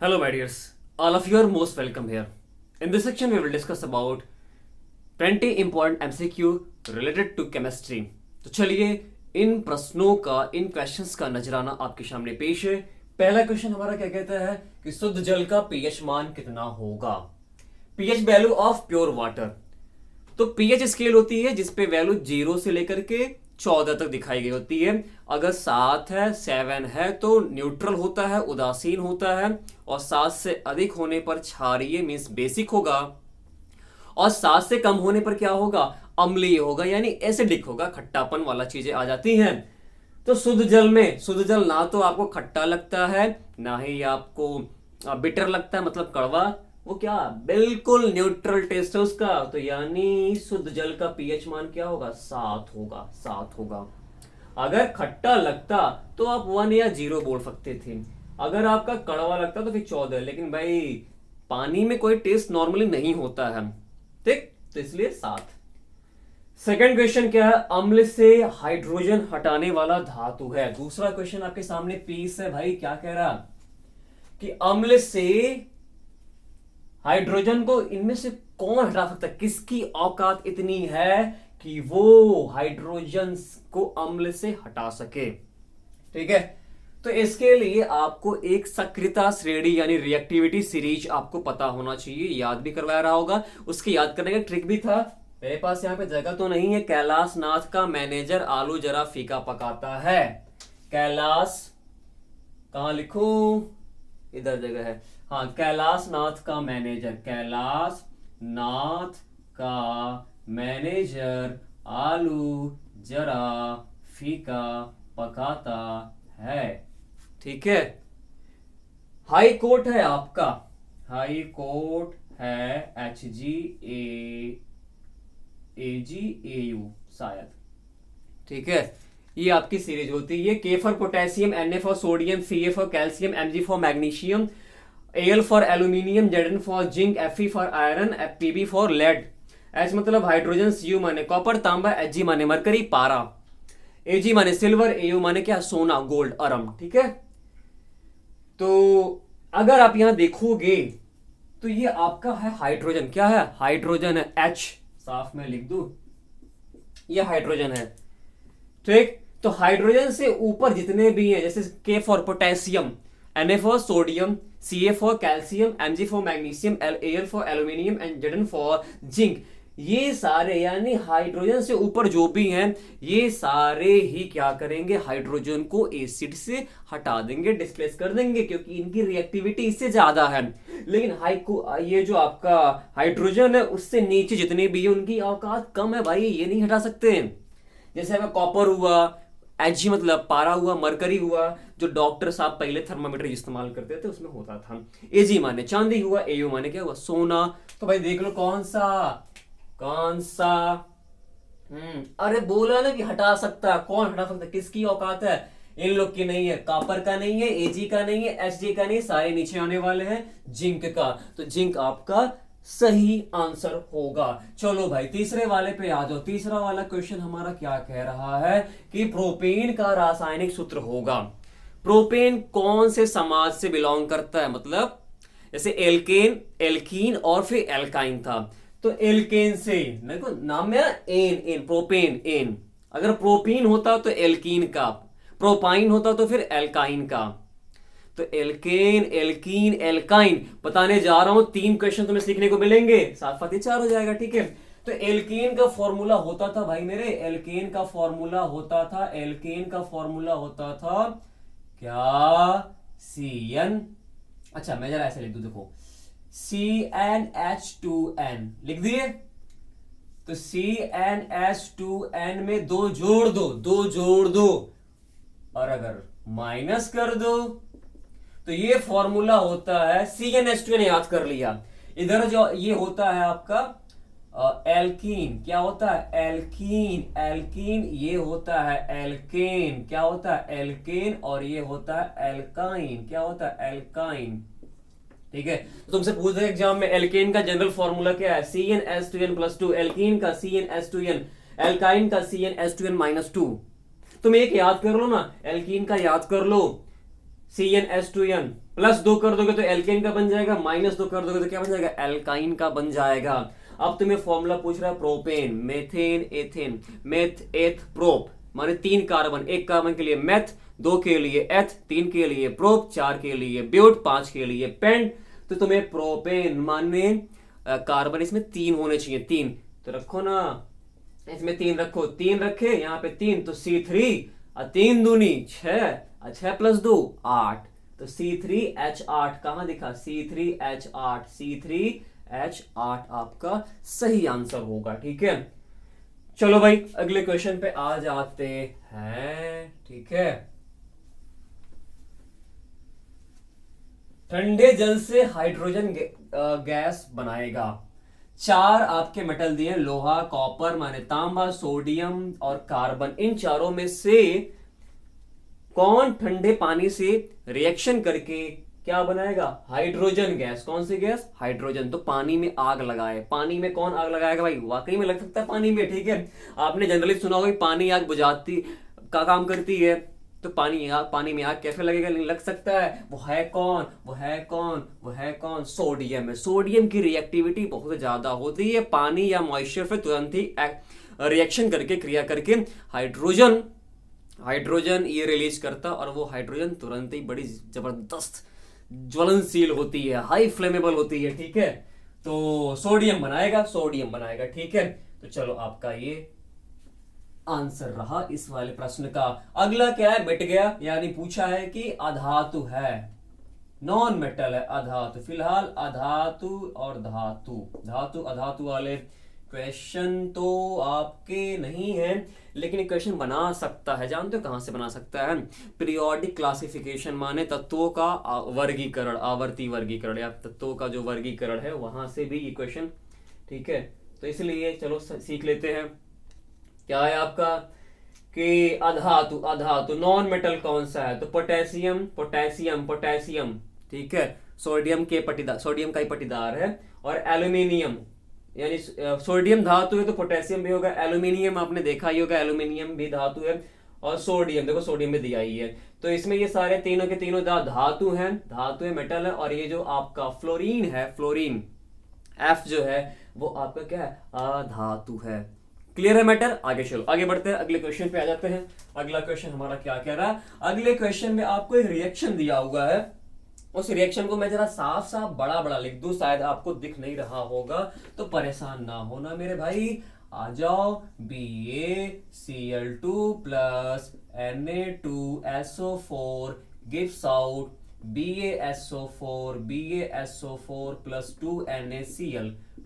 Hello, my dears. All of you are most welcome here. In this section, we will discuss about 20 important MCQ related to chemistry. तो चलिए इन प्रश्नों का, इन questions का नजराना आपके सामने पेश है। पहला क्वेश्चन हमारा क्या कहता है कि शुद्ध जल का पीएच मान कितना होगा। PH value of pure water. तो पीएच स्केल होती है जिसपे वैल्यू 0 से लेकर के 14 तक दिखाई गई होती है। अगर 7 है, 7 है तो न्यूट्रल होता है, उदासीन होता है, और 7 से अधिक होने पर क्षारीय मींस बेसिक होगा, और 7 से कम होने पर क्या होगा, अम्लीय होगा यानी एसिडिक होगा, खट्टापन वाला चीजें आ जाती हैं। तो शुद्ध जल में, शुद्ध जल ना तो आपको खट्टा लगता है ना ही आपको बिटर लगता है, मतलब कड़वा, वो क्या बिल्कुल न्यूट्रल टेस्ट है उसका। तो यानी शुद्ध जल का पीएच मान क्या होगा, 7 होगा, 7 होगा। अगर खट्टा लगता तो आप 1 या 0 बोल सकते थे, अगर आपका कड़वा लगता तो फिर 14। लेकिन भाई पानी में कोई टेस्ट नॉर्मली नहीं होता है, ठीक, तो इसलिए 7। सेकंड क्वेश्चन क्या है, अम्ल से हाइड्रोजन हटाने वाला धातु है। दूसरा क्वेश्चन आपके सामने पीस है भाई, क्या कह रहा कि अम्ल से हाइड्रोजन को इनमें से कौन हटा सकता है, किसकी औकात इतनी है कि वो हाइड्रोजन को अम्ल से हटा सके। ठीक है, तो इसके लिए आपको एक सक्रियता श्रेणी यानी रिएक्टिविटी सीरीज आपको पता होना चाहिए, याद भी करवाया रहा होगा। उसके याद करने का ट्रिक भी था। मेरे पास यहाँ पे जगह तो नहीं है। कैलाश नाथ का मैनेजर आलू जरा फीका पकाता है। कैलाश कहां लिखूं, इधर जगह है, हाँ, कैलाश नाथ का मैनेजर, कैलाश नाथ का मैनेजर आलू जरा फीका पकाता है। ठीक है, हाई कोर्ट है आपका, हाई कोर्ट है HGAAGAU शायद। ठीक है, ये आपकी सीरीज होती है। K for potassium, Na for sodium, Ca for calcium, Mg for magnesium, Al for aluminium, Zn for zinc, Fe for iron, Pb for lead. H मतलब हाइड्रोजन, Cu माने कॉपर तांबा, Hg माने मरकरी पारा, Ag माने silver, Au माने क्या, सोना gold अरम। ठीक है, तो अगर आप यहां देखोगे तो ये आपका है हाइड्रोजन, क्या है, हाइड्रोजन है, H साफ में लिख दूं, ये हाइड्रोजन है। ठीक, तो हाइड्रोजन से ऊपर जितने भी हैं, जैसे K for potassium, Na for sodium, Ca for calcium, Mg for magnesium, Al for aluminium and Zn for zinc, ये सारे यानी हाइड्रोजन से ऊपर जो भी हैं ये सारे ही क्या करेंगे, हाइड्रोजन को एसिड से हटा देंगे, डिस्प्लेस कर देंगे, क्योंकि इनकी रिएक्टिविटी इससे ज्यादा है। लेकिन ये जो आपका हाइड्रोजन है उससे नीचे जितने भी हैं उनकी औकात कम है भाई, ये नहीं हटा सकते हैं। जैसे आपका कॉपर हुआ, Ag मतलब पारा हुआ, मरकरी हुआ, जो डॉक्टर साहब पहले थर्मामीटर इस्तेमाल करते थे उसमें होता था। Ag माने चांदी हुआ, Au माने क्या हुआ, सोना। तो भाई देख लो कौन सा अरे बोला ना कि हटा सकता है, कौन हटा सकता है, किसकी औकात है, इन लोग की नहीं है, कॉपर का नहीं है, Ag का नहीं है, Hg का नहीं, सारे नीचे आने वाले हैं जिंक का। तो जिंक आपका सही आंसर होगा। चलो भाई तीसरे वाले पे आ जाओ। तीसरा वाला क्वेश्चन हमारा क्या कह रहा है कि प्रोपेन का रासायनिक सूत्र होगा। प्रोपेन कौन से समाज से बिलोंग करता है, मतलब जैसे एल्केन, एल्कीन और फिर एल्काइन था, तो एल्केन से, देखो नाम में एन, प्रोपेन एन, अगर प्रोपीन होता तो एल्कीन का, प्रोपाइन होता तो फिर एल्काइन का। तो एल्केन, एल्कीन, एल्काइन बताने जा रहा हूं, 3 क्वेश्चन तुम्हें सीखने को मिलेंगे, साथ साथ ही 4 हो जाएगा। ठीक है, तो एल्केन का फॉर्मूला होता था भाई मेरे, एल्केन का फॉर्मूला होता था, एल्केन का फॉर्मूला होता था क्या, CN, अच्छा मैं जरा ऐसे लिख दूं, देखो CnH2n लिख दिए, तो CnH2n में 2 जोड़ दो, और अगर माइनस कर दो तो ये फॉर्मूला होता है CnH2n, याद कर लिया। इधर जो ये होता है आपका एल्कीन, क्या होता है, एल्कीन, ये होता है एल्केन, क्या होता है, एल्केन, और ये होता है एल्काइन, क्या होता है, एल्काइन। ठीक है, तो तुमसे पूछ रहे एग्जाम में एल्केन का जनरल फॉर्मूला क्या है, CnH2n+2, एल्कीन का CnH2n, एल्काइन का CnH2n-2। तुम एक याद कर लो ना, एल्कीन का याद कर लो, CnH2n, प्लस 2 कर दोगे तो एल्केन का बन जाएगा, माइनस 2 कर दोगे तो क्या बन जाएगा, एल्काइन का बन जाएगा। अब तुम्हें फॉर्मूला पूछ रहा है प्रोपेन, मेथेन, एथेन, मेथ, एथ, प्रोप, माने 3 कार्बन, 1 कार्बन के लिए मेथ, 2 के लिए एथ, 3 के लिए प्रोप, 4 के लिए ब्यूट, 5 के लिए पेंट। तो तुम्हें प्रोपेन माने कार्बन इसमें 3 होने चाहिए, 3 तो रखो ना, इसमें 3 रखो, 3 रखे यहाँ पे 3 तो C3, 3 दूनी 6, 6 प्लस 2 8, तो C3H8 कहां दिखा, C3H8, C3H8 आपका सही आंसर होगा। ठीक है, चलो भाई अगले क्वेश्चन पे आ जाते हैं। ठीक है, ठंडे जल से हाइड्रोजन गैस बनाएगा। 4 आपके मेटल दिए, लोहा, कॉपर माने तांबा, सोडियम और कार्बन। इन चारों में से कौन ठंडे पानी से रिएक्शन करके क्या बनाएगा, हाइड्रोजन गैस। कौन सी गैस, हाइड्रोजन। तो पानी में आग लगाए, पानी में कौन आग लगाएगा भाई, वाकई में लग सकता है पानी में। ठीक है, आपने जनरली सुना होगा पानी आग बुझाती का काम करती है, तो पानी में आग कैसे लगेगा, नहीं लग सकता है। वो है कौन, वो है कौन, वो है कौन, सोडियम है। सोडियम की रिएक्टिविटी बहुत ज्यादा होती है, पानी या मॉइस्चर पे तुरंत ही रिएक्शन करके, क्रिया करके हाइड्रोजन ये रिलीज करता, और वो हाइड्रोजन तुरंत ही बड़ी जबरदस्त ज्वलनशील होती है, हाई फ्लेमेबल होती है। ठीक है, तो सोडियम बनाएगा, सोडियम बनाएगा। ठीक है, तो चलो आपका ये आंसर रहा इस वाले प्रश्न का। अगला क्या है, मिट गया, यानी पूछा है कि अधातु है, नॉन मेटल है, अधातु। फिलहाल अधातु और धातु, धातु अधातु वाले क्वेश्चन तो आपके नहीं है, लेकिन क्वेश्चन बना सकता है। जानते हो कहां से बना सकता है, पीरियोडिक क्लासिफिकेशन माने तत्वों का वर्गीकरण, आवर्ती वर्गीकरण या तत्वों का जो वर्गीकरण है, वहां से भी ये क्वेश्चन। ठीक है, तो इसलिए चलो सीख लेते हैं। क्या है आपका कि अधातु, अधातु नॉन मेटल कौन सा है, तो पोटेशियम, पोटेशियम, पोटेशियम। ठीक है, सोडियम के पटीदार, सोडियम का ही पटीदार है। और एल्यूमिनियम, यानी सोडियम धातु है तो पोटेशियम भी होगा, एल्यूमिनियम आपने देखा ही होगा, एल्यूमिनियम भी धातु है। और सोडियम, देखो सोडियम में दिया ही है। तो इसमें ये सारे तीनों के तीनों धातु हैं, धातु है, मेटल है। और ये जो आपका फ्लोरीन है, फ्लोरीन एफ जो है, वो आपका क्या है, अधातु है। क्लियर है मैटर, आगे चलो, आगे बढ़ते हैं, अगले क्वेश्चन पे आ जाते हैं। अगला क्वेश्चन हमारा क्या कह रहा है, अगले क्वेश्चन में आपको एक रिएक्शन दिया हुआ है, उस रिएक्शन को मैं जरा साफ साफ बड़ा बड़ा लिख दूं, शायद आपको दिख नहीं रहा होगा, तो परेशान ना होना मेरे भाई। आ जाओ, BaCl2 plus Na2SO4 gives out BaSO4 plus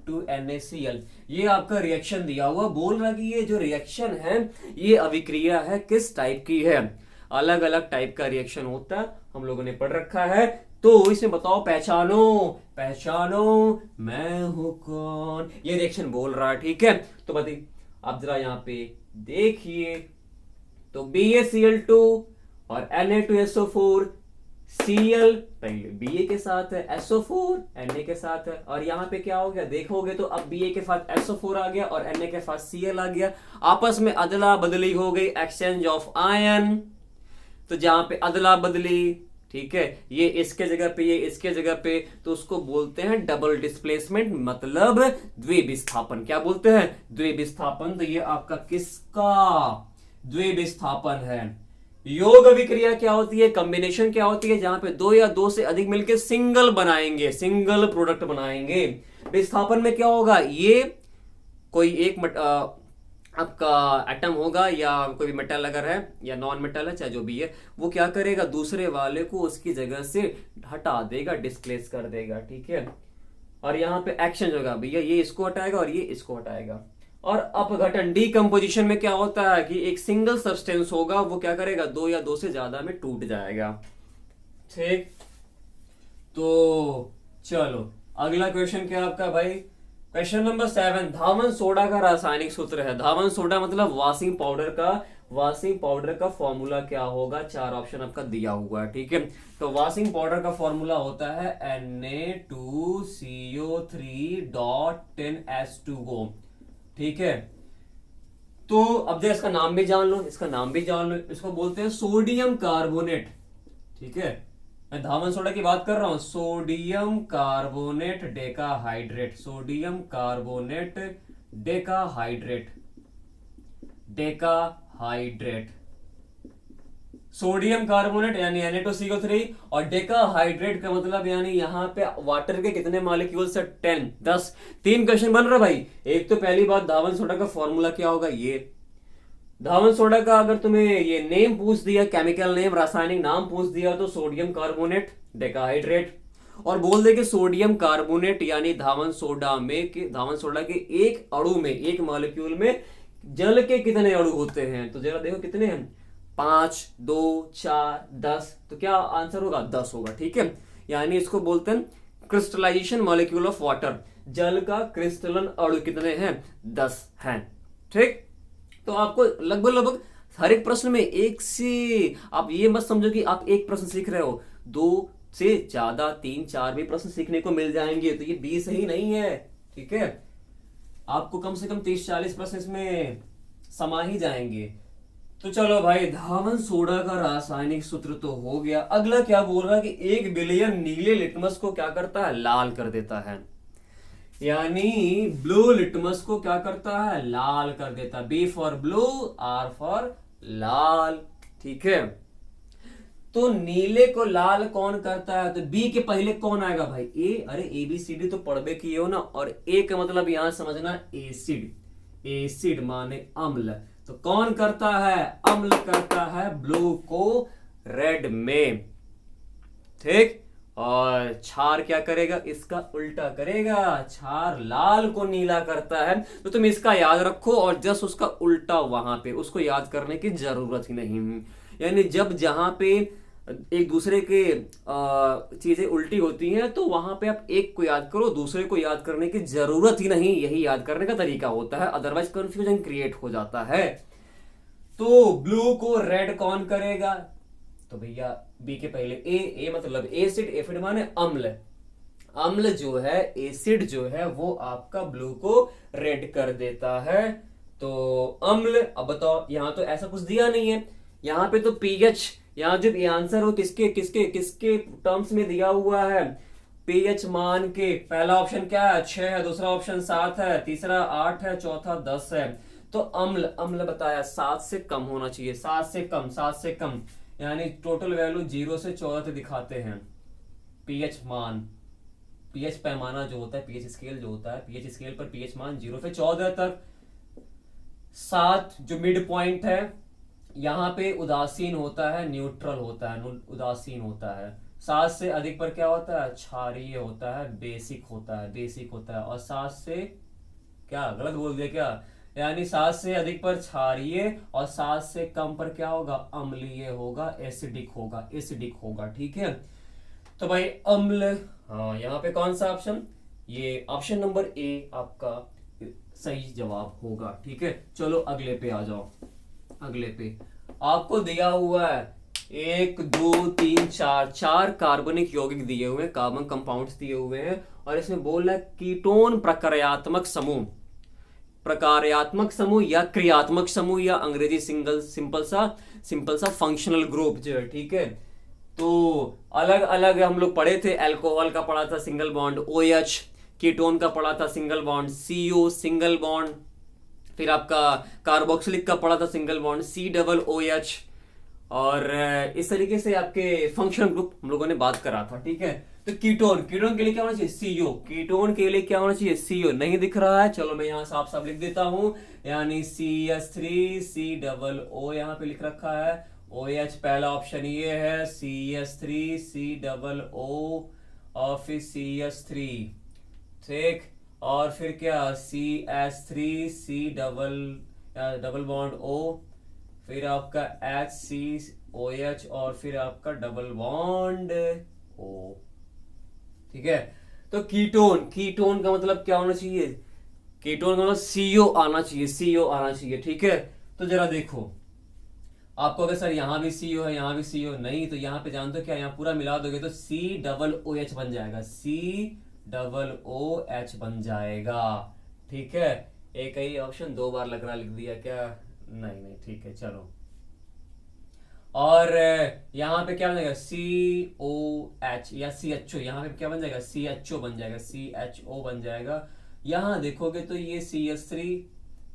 2NaCl। ये आपका रिएक्शन दिया हुआ, बोल रहा कि ये जो रिएक्शन है ये अभिक्रिया है, किस टाइप की है, अलग अलग टाइप का रिएक्शन होता है, हम लोगों ने पढ़ रखा है। तो इसमें बताओ, पहचानो, पहचानो मैं हूं कौन, ये रिएक्शन बोल रहा है। ठीक है, तो बताइए आप जरा यहां पे देखिए, तो BaCl2 और Na2SO4, Cl पहले Ba के साथ है, SO4 Na के साथ है, और यहां पे क्या हो गया देखोगे तो अब Ba के साथ SO4 आ गया और Na के साथ Cl आ गया, आपस में अदला बदली हो गई, एक्सचेंज ऑफ आयन। तो जहां पे अदला बदली, ठीक है, ये इसके जगह पे, ये इसके जगह पे, तो उसको बोलते हैं डबल डिस्प्लेसमेंट, मतलब द्विविस्थापन। क्या बोलते हैं, द्विविस्थापन। तो ये आपका किसका द्विविस्थापन है। योग अभिक्रिया क्या होती है, कॉम्बिनेशन क्या होती है, जहां पे 2 या 2 से अधिक मिलकर सिंगल बनाएंगे, सिंगल प्रोडक्ट बनाएंगे। विस्थापन में क्या होगा, ये कोई एक आपका एटम होगा या कोई भी मेटल अगर है या नॉन मेटल है, चाहे जो भी है, वो क्या करेगा, दूसरे वाले को उसकी जगह से हटा देगा, डिस्प्लेस कर देगा। ठीक है, और यहाँ पे एक्शन होगा, भैया ये इसको हटाएगा और ये इसको हटाएगा। और अपघटन, डीकंपोजिशन में क्या होता है कि एक सिंगल सब्सटेंस होगा, वो क्या करेगा, 2 या 2 से ज्यादा में टूट जाएगा। ठीक, तो चलो अगला क्वेश्चन क्या आपका भाई, क्वेश्चन नंबर 7। धावन सोडा का रासायनिक सूत्र है। धावन सोडा मतलब वॉशिंग पाउडर का, वॉशिंग पाउडर का फॉर्मूला क्या होगा, 4 ऑप्शन आपका दिया हुआ है। ठीक है, तो वॉशिंग पाउडर का फॉर्मूला होता है Na2CO3.10H2O। ठीक है, तो अब जरा इसका नाम भी जान लो, इसका नाम भी जान लो, इसको बोलते हैं सोडियम कार्बोनेट। ठीक है, मैं धावन सोडा की बात कर रहा हूं, sodium carbonate decahydrate, sodium carbonate decahydrate, decahydrate, sodium carbonate यानी Na2CO3, और डेकाहाइड्रेट का मतलब यानी यहाँ पे वाटर के कितने मॉलिक्यूल्स है, 10, 10। 3 क्वेश्चन बन रहा भाई। एक तो पहली बात, धावन सोडा का फॉर्मूला क्या होगा, ये धावन सोडा का अगर तुम्हें ये नेम पूछ दिया, केमिकल नेम, रासायनिक नाम पूछ दिया, तो सोडियम कार्बोनेट डेकाहाइड्रेट, और बोल दे कि सोडियम कार्बोनेट यानी धावन सोडा में धावन सोडा के एक अणु में, एक मॉलिक्यूल में जल के कितने अणु होते हैं, तो जरा देखो कितने हैं, 5, 2, 4, 10, तो क्या आंसर होगा, 10 होगा। ठीक है, यानी इसको बोलते हैं क्रिस्टलाइजेशन मॉलिक्यूल ऑफ वाटर, जल का क्रिस्टलन अणु कितने हैं, 10 हैं। ठीक, तो आपको लगभग लगभग हर एक प्रश्न में एक से, आप ये मत समझो कि आप एक प्रश्न सीख रहे हो, 2 से ज्यादा 3, 4 भी प्रश्न सीखने को मिल जाएंगे, तो ये 20 ही नहीं है। ठीक है, आपको कम से कम 30-40 प्रश्न इसमें समा ही जाएंगे। तो चलो भाई, धावन सोडा का रासायनिक सूत्र तो हो गया। अगला क्या बोल रहा है कि 1 बिलियन नीले लिटमस को क्या करता है, लाल कर देता है, यानी ब्लू लिटमस को क्या करता है, लाल कर देता है। B for blue, R for लाल। ठीक है, तो नीले को लाल कौन करता है, तो बी के पहले कौन आएगा भाई, ए। अरे ABCD तो पढ़बे किए हो ना, और ए का मतलब यहां समझना एसिड, एसिड माने अम्ल, तो कौन करता है, अम्ल करता है ब्लू को रेड में। ठीक, और क्षार क्या करेगा, इसका उल्टा करेगा, क्षार लाल को नीला करता है। तो तुम इसका याद रखो, और जस्ट उसका उल्टा वहां पे, उसको याद करने की जरूरत ही नहीं। यानी जब जहां पे एक दूसरे के चीजें उल्टी होती हैं, तो वहां पे आप एक को याद करो, दूसरे को याद करने की जरूरत ही नहीं। यही याद करने का तरीका होता है, अदरवाइज कंफ्यूजन क्रिएट हो जाता है। तो ब्लू को रेड कौन करेगा, तो भैया बी के पहले ए मतलब एसिड, एसिड माने अम्ल, अम्ल जो है, एसिड जो है वो आपका ब्लू को रेड कर देता है। तो अम्ल, अब बताओ, यहां तो ऐसा कुछ दिया नहीं है, यहां पे तो पीएच, यहां जब ये आंसर हो किसके किसके किसके टर्म्स में दिया हुआ है, पीएच मान के। पहला ऑप्शन क्या है, 6 है, दूसरा ऑप्शन 7 है, तीसरा 8 है, चौथा 10 है। तो अम्ल, अम्ल बताया 7 से कम होना चाहिए, 7 से कम, 7 से कम, यानी टोटल वैल्यू 0 से 14 तक दिखाते हैं पीएच मान। पीएच पैमाना जो होता है, पीएच स्केल जो होता है, पीएच स्केल पर पीएच मान 0 से 14 तक। 7 जो मिड पॉइंट है, यहां पे उदासीन होता है, न्यूट्रल होता है, उदासीन होता है। 7 से अधिक पर क्या होता है, क्षारीय होता है, बेसिक होता है, बेसिक होता है। और 7 से, क्या गलत बोल दिया क्या, यानी 7 से अधिक पर क्षारीय, और 7 से कम पर क्या होगा, अम्लीय होगा, एसिडिक होगा, एसिडिक होगा। ठीक है, तो भाई अम्ल, हाँ यहाँ पे कौन सा ऑप्शन, ये ऑप्शन नंबर ए आपका सही जवाब होगा। ठीक है, चलो अगले पे आ जाओ। अगले पे आपको दिया हुआ है 1, 2, 3, 4 कार्बनिक यौगिक दिए हुए हैं, कार्बन कंपाउंड्स दिए हुए हैं, और इसमें बोल रहा है कीटोन प्रक्रियात्मक समूह, प्रकार्यात्मक समूह या क्रियात्मक समूह, या अंग्रेजी सिंपल सा फंक्शनल ग्रुप जो है। ठीक है, तो अलग अलग हम लोग पढ़े थे, अल्कोहल का पढ़ा था सिंगल बॉन्ड OH, कीटोन का पढ़ा था single bond CO single bond, फिर आपका कार्बोक्सिलिक का पढ़ा था सिंगल बॉन्ड COOH, और इस तरीके से आपके फंक्शनल ग्रुप हम लोगों ने बात करा था। ठीक है, तो कीटोन, कीटोन के लिए क्या होना चाहिए, CO, कीटोन के लिए क्या होना चाहिए, CO। नहीं दिख रहा है, चलो मैं यहाँ साफ साफ लिख देता हूं, यानी CH3COO यहाँ पे लिख रखा है, OH पहला ऑप्शन ये है, CH3COO, और फिर CH3। ठीक, और फिर क्या, CH3C डबल बॉन्ड O, फिर आपका HCOH, और फिर आपका डबल बॉन्ड O। ठीक है, तो कीटोन, कीटोन का मतलब क्या होना चाहिए, कीटोन का मतलब CO आना चाहिए, CO आना चाहिए। ठीक है, तो जरा देखो, आपको अगर सर यहाँ भी CO है, यहाँ भी CO नहीं, तो यहाँ पे जान दो क्या, यहाँ पूरा मिला दोगे तो COOH बन जाएगा, COOH बन जाएगा। ठीक है, एक ही ऑप्शन 2 बार लग रहा, लिख दिया क्या, नहीं नहीं, ठीक है चलो। और यहाँ पे क्या बन जाएगा COH या CHO, यहाँ पे क्या बन जाएगा CHO बन जाएगा, CHO बन जाएगा। यहाँ देखोगे तो ये CH3,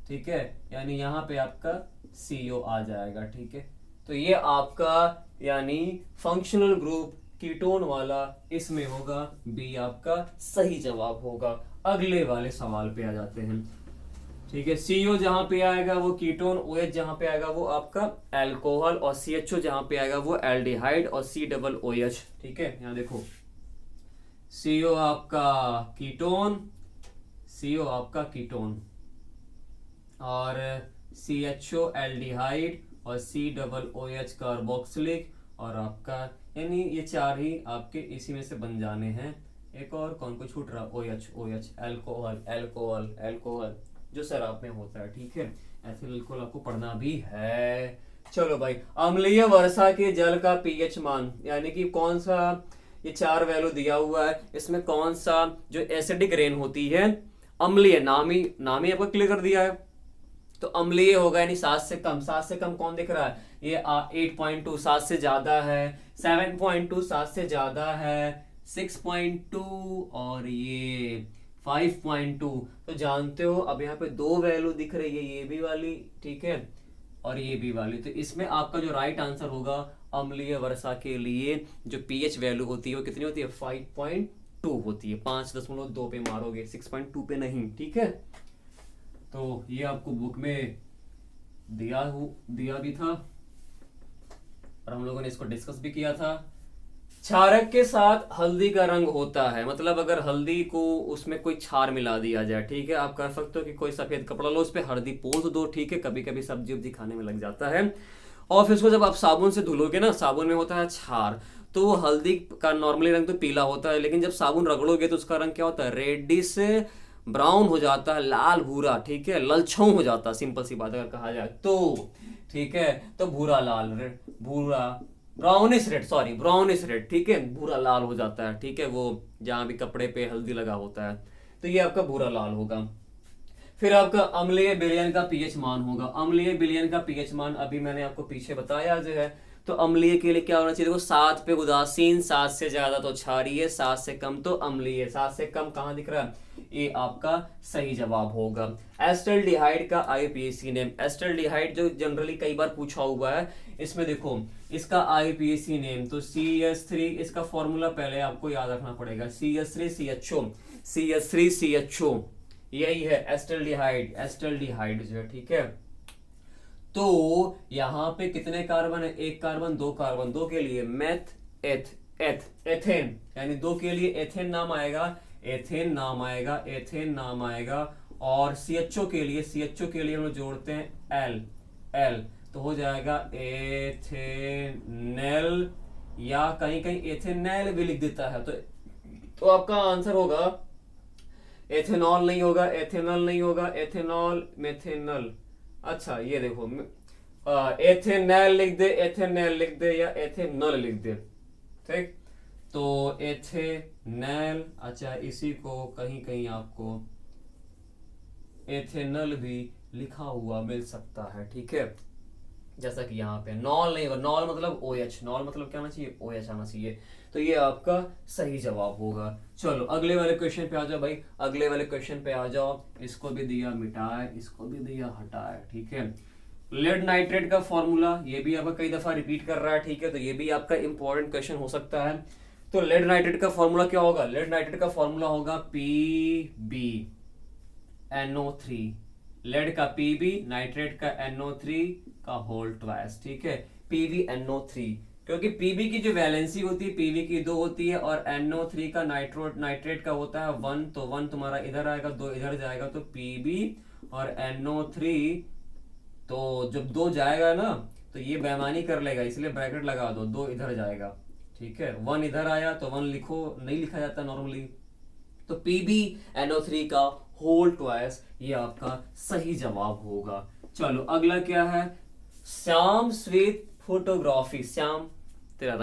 ठीक है, यानी यहाँ पे आपका CO आ जाएगा, ठीक है। तो ये आपका यानी फंक्शनल ग्रुप कीटोन वाला इसमें होगा, बी आपका सही जवाब होगा। अगले वाले सवाल पे आ जाते हैं, ठीक है। CO जहां पे आएगा वो कीटोन, OH जहां पे आएगा वो आपका अल्कोहल, और CHO जहां पे आएगा वो एल्डिहाइड, और COOH, ठीक है। यहां देखो CO आपका कीटोन, CO आपका कीटोन, और CHO एल्डिहाइड, और COOH कार्बोक्सिलिक, और आपका यानी ये चार ही आपके इसी में से बन जाने हैं। एक और कौन को छूट रहा, OH अल्कोहल, अल्कोहल अल्कोहल जो शराब में होता है, ठीक है। एथिल अल्कोहल आपको पढ़ना भी है। चलो भाई, अम्लीय वर्षा के जल का पीएच मान, यानी कि कौन सा, ये चार वैल्यू दिया हुआ है, इसमें कौन सा जो एसिडिक रेन होती है, अम्लीय, नाम ही आपको क्लियर कर दिया है, तो अम्लीय होगा, यानी 7 से कम। 7 से कम कौन दिख रहा है, ये 8.2, 7 से ज्यादा है 7.2, 7 से ज्यादा है 6.2, और ये 5.2। तो जानते हो अब यहाँ पे दो वैल्यू दिख रही है, ये भी वाली, ठीक है, और ये भी वाली। तो इसमें आपका जो राइट आंसर होगा अम्लीय वर्षा के लिए जो पीएच वैल्यू होती है वो कितनी होती है, 5.2 होती है। 5.2 पे मारोगे, 6.2 पे नहीं, ठीक है। तो ये आपको बुक में दिया भी था, और हम लोगों ने इसको डिस्कस भी किया था। क्षारक के साथ हल्दी का रंग होता है, मतलब अगर हल्दी को उसमें कोई क्षार मिला दिया जाए, ठीक है, आप कर सकते हो कि कोई सफेद कपड़ा लो, उस पर हल्दी पोंछ दो, ठीक है, कभी कभी सब्जी उब्जी खाने में लग जाता है, और फिर उसको जब आप साबुन से धुलोगे ना, साबुन में होता है क्षार, तो वो हल्दी का नॉर्मली रंग तो पीला होता है, लेकिन जब साबुन रगड़ोगे तो उसका रंग क्या होता है, रेडिश ब्राउन हो जाता है, लाल भूरा, ठीक है, ललछाऊ हो जाता है, सिंपल सी बात अगर कहा जाए तो, ठीक है। तो भूरा लाल, भूरा ब्राउनिश रेड, ठीक है, भूरा लाल हो जाता है, ठीक है, वो जहां भी कपड़े पे हल्दी लगा होता है, तो ये आपका भूरा लाल होगा। फिर आपका अम्लीय विलयन का पीएच मान होगा। अम्लीय विलयन का पीएच मान अभी मैंने आपको पीछे बताया जो है। तो अम्लीय के लिए क्या होना चाहिए, देखो 7 पे उदासीन, 7 से ज्यादा तो क्षारीय, 7 से कम तो अम्लीय। 7 से कम कहां दिख रहा है, ये आपका सही जवाब होगा। एस्टल्डिहाइड का आईपीएसी नेम, एस्टल्डिहाइड जो जनरली कई बार पूछा हुआ है, इसमें देखो इसका आईपीएसी नेम तो CH3, इसका फॉर्मूला पहले आपको याद रखना पड़ेगा, CH3CHO, यही है एस्टल्डिहाइड जो है, ठीक है। तो यहां पे कितने कार्बन है, एक कार्बन, दो कार्बन, दो के लिए एथेन, यानी दो के लिए एथेन नाम आएगा, एथेन नाम आएगा, और CHO के लिए हम लोग जोड़ते हैं एल, तो हो जाएगा एथेनेल, या कहीं कहीं एथेनेल भी लिख देता है, तो आपका आंसर होगा एथेनॉल नहीं होगा, एथेनॉल नहीं होगा, एथेनॉल, मेथेनॉल। अच्छा ये देखो, एथेनॉल लिख दे, या एथेनॉल लिख दे, ठीक। तो एथेनॉल, अच्छा इसी को कहीं कहीं आपको एथेनॉल भी लिखा हुआ मिल सकता है, ठीक है, जैसा कि यहाँ पे नॉल नहीं होगा, नॉल मतलब OH, नॉल मतलब क्या आना चाहिए, OH आना चाहिए। तो ये आपका सही जवाब होगा। चलो अगले वाले क्वेश्चन पे आ जाओ भाई, अगले वाले क्वेश्चन पे आ जाओ। इसको भी दिया मिटाए, इसको भी दिया हटाए, ठीक है। लेड नाइट्रेट का फॉर्मूला, ये भी आपका कई दफा रिपीट कर रहा है, ठीक है, तो ये भी आपका इंपॉर्टेंट क्वेश्चन हो सकता है। तो लेड नाइट्रेट का फॉर्मूला क्या होगा, लेड नाइट्रेट का फॉर्मूला होगा PbNO3, लेड का Pb, नाइट्रेट का NO3 का होल ट्वाइस, ठीक है, PbNO3, क्योंकि Pb की जो वैलेंसी होती है, Pb की 2 होती है, और NO3 का नाइट्रेट का होता है 1, तो 1 तुम्हारा इधर आएगा, 2 इधर जाएगा, तो Pb और NO3, तो जब 2 जाएगा ना तो ये बेईमानी कर लेगा, इसलिए ब्रैकेट लगा दो, 2 इधर जाएगा, ठीक है, 1 इधर आया तो 1 लिखो, नहीं लिखा जाता नॉर्मली, तो PbNO3 का होल ट्वाइस ये आपका सही जवाब होगा। चलो अगला क्या है, श्याम श्वेत फोटोग्राफी, श्याम तेरा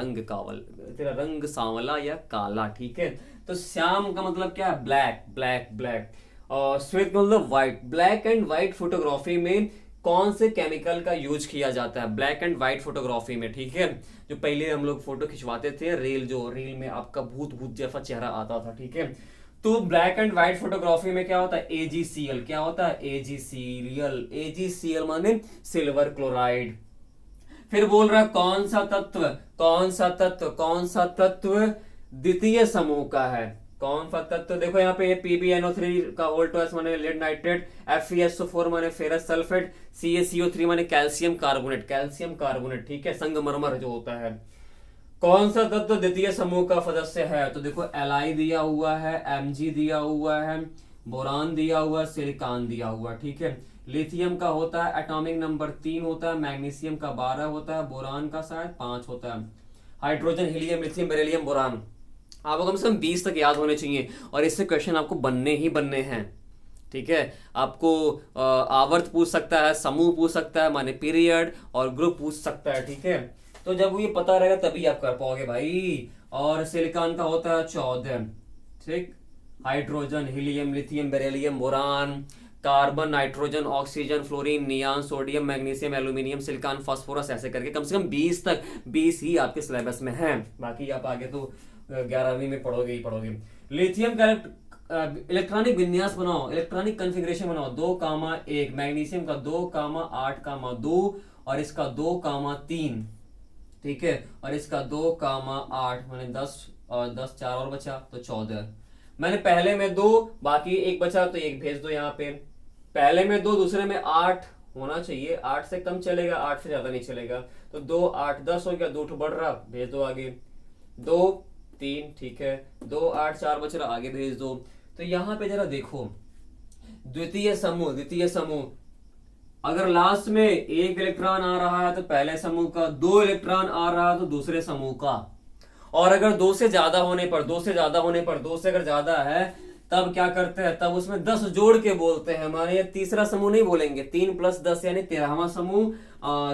रंग सांवला या काला, ठीक है। तो श्याम का मतलब क्या है, ब्लैक, और श्वेत का मतलब white. Black and white photography में कौन से केमिकल का यूज किया जाता है ब्लैक एंड व्हाइट फोटोग्राफी में, ठीक है। जो पहले हम लोग फोटो खिंचवाते थे, रील में आपका भूत भूत जैसा चेहरा आता था, ठीक है। तो ब्लैक एंड व्हाइट फोटोग्राफी में क्या होता है, AgCl। क्या होता है, AgCl माने सिल्वर क्लोराइड। फिर बोल रहा है कौन सा तत्व, कौन सा तत्व, कौन सा तत्व द्वितीय समूह का है, कौन सा तत्व। देखो यहाँ पे PbNO3 का वोल्टोस माने लेड नाइट्रेट, FeSO4 माने फेरस सल्फेट, CaCO3 माने कैल्शियम कार्बोनेट, कैल्शियम कार्बोनेट, ठीक है, संगमरमर जो होता है। कौन सा तत्व द्वितीय समूह का सदस्य है, तो देखो Li दिया हुआ है, Mg दिया हुआ है, बोरान दिया हुआ है, सिलिकॉन दिया हुआ है, ठीक है। लिथियम का होता है एटॉमिक नंबर 3 होता है, मैग्नीशियम का 12 होता है, बोरान का शायद 5 होता है। Hydrogen, helium, lithium, beryllium, boron आपको कम से कम 20 तक याद होने चाहिए, और इससे क्वेश्चन आपको बनने ही बनने हैं, ठीक है। आपको आवर्त पूछ सकता है, समूह पूछ सकता है माने पीरियड, और ग्रुप पूछ सकता है, ठीक है। तो जब ये पता रहेगा तभी आप कर पाओगे भाई। और सिलिकॉन का होता है 14, ठीक। Hydrogen, helium, lithium, beryllium, boron, carbon, nitrogen, oxygen, fluorine, neon, sodium, magnesium, aluminium, silicon, phosphorus, ऐसे करके कम से कम 20 तक, 20 ही आपके सिलेबस में हैं। बाकी आप आगे तो 11वीं में पढ़ोगे ही पढ़ोगे। लिथियम का इलेक्ट्रॉनिक विन्यास बनाओ, इलेक्ट्रॉनिक कॉन्फ़िगरेशन बनाओ, 2,1, मैग्नीशियम का 2,8,2 और इसका 2,3, ठीक है, और इसका 2,8 मैंने 10 और 10 4 और बचा तो 14। मैंने पहले में 2 बाकी 1 बचा तो 1 भेज दो यहाँ पे। पहले में 2 दूसरे में 8 होना चाहिए, 8 से कम चलेगा, 8 से ज्यादा नहीं चलेगा। तो 2 8 10 हो गया, 2 बढ़ रहा, भेज दो आगे। 2 3, ठीक है, 2 8 4 बच रहा, आगे भेज दो। तो यहाँ पे जरा देखो, द्वितीय समूह, द्वितीय समूह अगर लास्ट में 1 इलेक्ट्रॉन आ रहा है तो पहले समूह का, 2 इलेक्ट्रॉन आ रहा है तो दूसरे समूह का, और अगर 2 से ज्यादा होने पर, 2 से ज्यादा होने पर, 2 से अगर ज्यादा है तब क्या करते हैं, तब उसमें 10 जोड़ के बोलते हैं। हमारे ये तीसरा समूह नहीं बोलेंगे, 3 + 10 यानी 13वां समूह,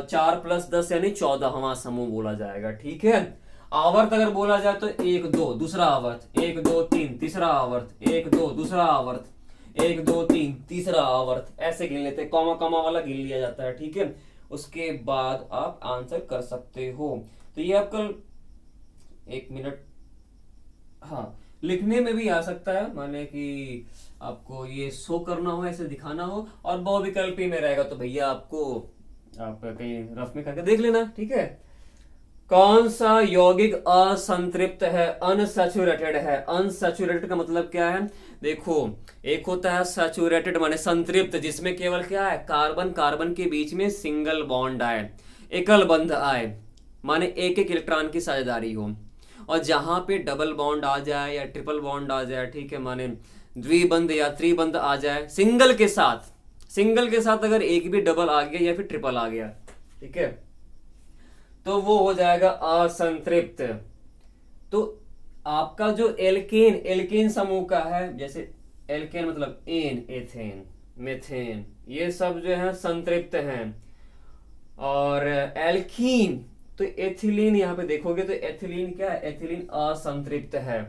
4 + 10 यानी 14वां समूह बोला जाएगा, ठीक है। आवर्त अगर बोला जाए तो 1 2 दूसरा आवर्त, 1 2 3 तीसरा आवर्त, 1 2 दूसरा आवर्त, 1 2 3 तीसरा आवर्त, ऐसे गिन लेते हैं, कॉमा कॉमा वाला गिन लिया जाता है, ठीक है। उसके बाद आप आंसर कर सकते हो। तो ये आपका 1 मिनट, हाँ, लिखने में भी आ सकता है, माने कि आपको ये शो करना हो, ऐसे दिखाना हो, और बहुविकल्पी में रहेगा तो भैया आपको आप कहीं रफ में करके देख लेना, ठीक है। कौन सा यौगिक असंतृप्त है, अनसैचुरेटेड है। अनसैचुरेटेड का मतलब क्या है, देखो, एक होता है सैचुरेटेड माने संतृप्त, जिसमें केवल क्या है, कार्बन कार्बन के बीच में सिंगल बॉन्ड आए, एकल बंध आए, माने एक एक इलेक्ट्रॉन की साझेदारी हो। और जहां पे डबल बॉन्ड आ जाए या ट्रिपल बॉन्ड आ जाए, ठीक है, माने द्विबंध या त्रिबंध आ जाए, सिंगल के साथ, सिंगल के साथ अगर एक भी डबल आ गया या फिर ट्रिपल आ गया, ठीक है, तो वो हो जाएगा असंतृप्त। तो आपका जो एल्केन, एल्केन समूह का है, जैसे एल्केन मतलब एन, एथेन, मेथेन, ये सब जो है संतृप्त हैं। और एल्कीन तो एथिलीन, यहां पे देखोगे तो एथिलीन क्या है, एथिलीन असंतृप्त है,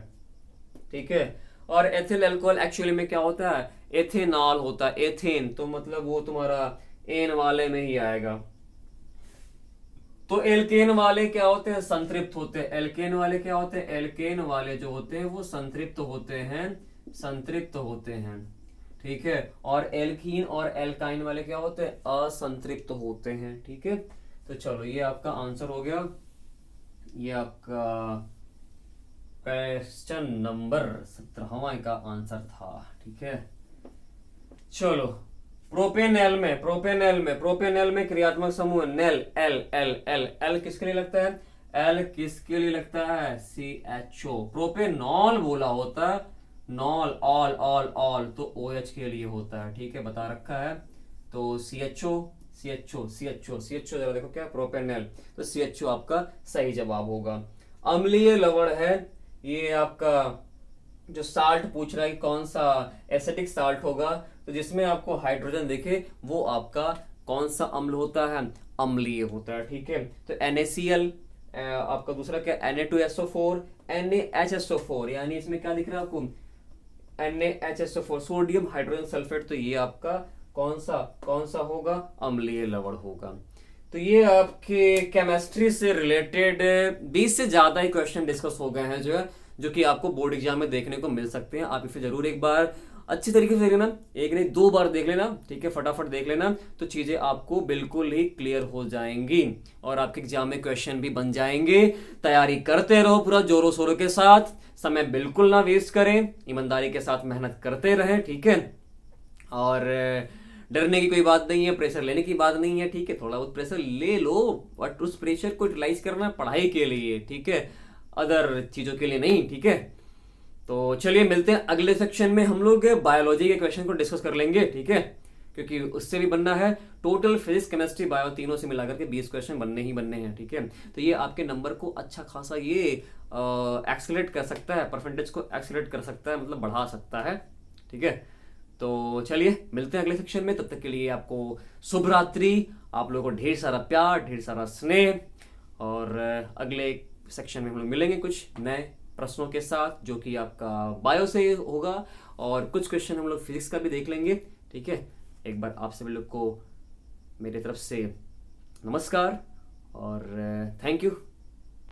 ठीक है। और एथिल अल्कोहल एक्चुअली में क्या होता है, एथेनॉल होता है। एथेन तो मतलब वो तुम्हारा एन वाले में ही आएगा। तो एल्केन वाले क्या होते हैं, संतृप्त होते हैं। एल्केन वाले क्या होते हैं, एल्केन वाले जो होते हैं वो संतृप्त होते हैं, संतृप्त होते हैं, ठीक है। और एल्कीन और एल्काइन वाले क्या होते हैं, असंतृप्त होते हैं, ठीक है। तो चलो ये आपका आंसर हो गया, ये आपका क्वेश्चन नंबर 17वां का आंसर था, ठीक है। चलो प्रोपेनॉल में, प्रोपेनॉल में क्रियात्मक समूह nail, L L L L किसके लिए लगता है, एल किसके लिए लगता है, CHO। प्रोपेनॉल बोला होता है, नॉल, ऑल ऑल ऑल तो OH के लिए होता है, ठीक है, बता रखा है। तो CHO जरा देखो क्या, प्रोपेनॉल, तो CHO आपका सही जवाब होगा। अम्लीय लवण है, ये आपका जो साल्ट पूछ रहा है कि कौन सा एसिडिक साल्ट होगा, तो जिसमें आपको हाइड्रोजन दिखे वो आपका कौन सा अम्ल होता है, अम्लीय होता है, ठीक है। तो NaCl, आपका दूसरा क्या, Na2SO4, NaHSO4, यानी इसमें क्या दिख रहा है आपको, NaHSO4, सोडियम हाइड्रोजन सल्फेट, तो ये आपका कौन सा होगा, अम्लीय लवण होगा। तो ये आपके केमिस्ट्री से रिलेटेड 20 से ज्यादा ही क्वेश्चन डिस्कस हो गए हैं जो कि आपको बोर्ड एग्जाम में देखने को मिल सकते हैं। आप इसे जरूर एक बार अच्छी तरीके से देख लेना, एक नहीं 2 बार देख लेना, ठीक है, फटाफट देख लेना, तो चीजें आपको बिल्कुल ही क्लियर हो जाएंगी और आपके एग्जाम में क्वेश्चन भी बन जाएंगे। तैयारी करते रहो पूरा जोरों शोरों के साथ, समय बिल्कुल ना वेस्ट करें, ईमानदारी के साथ मेहनत करते रहें, ठीक है। और डरने की कोई बात नहीं है, प्रेशर लेने की बात नहीं है, ठीक है। थोड़ा बहुत प्रेशर ले लो बट उस प्रेशर को यूटिलाइज करना पढ़ाई के लिए, ठीक है, अदर चीजों के लिए नहीं, ठीक है। तो चलिए मिलते हैं अगले सेक्शन में, हम लोग बायोलॉजी के क्वेश्चन को डिस्कस कर लेंगे, ठीक है, क्योंकि उससे भी बनना है। टोटल फिजिक्स केमिस्ट्री बायो तीनों से मिलाकर के 20 क्वेश्चन बनने ही बनने हैं, ठीक है। तो ये आपके नंबर को अच्छा खासा ये एक्सेलरेट कर सकता है, परसेंटेज को एक्सेलरेट कर सकता है, मतलब बढ़ा सकता है, ठीक है। तो चलिए मिलते हैं अगले सेक्शन में, तब तक के लिए आपको शुभ रात्रि, आप लोगों को ढेर सारा प्यार, ढेर सारा स्नेह, और अगले सेक्शन में हम लोग मिलेंगे कुछ नए प्रश्नों के साथ जो कि आपका बायो से होगा, और कुछ क्वेश्चन हम लोग फिजिक्स का भी देख लेंगे, ठीक है। एक बार आप सभी लोग को मेरी तरफ से नमस्कार और थैंक यू।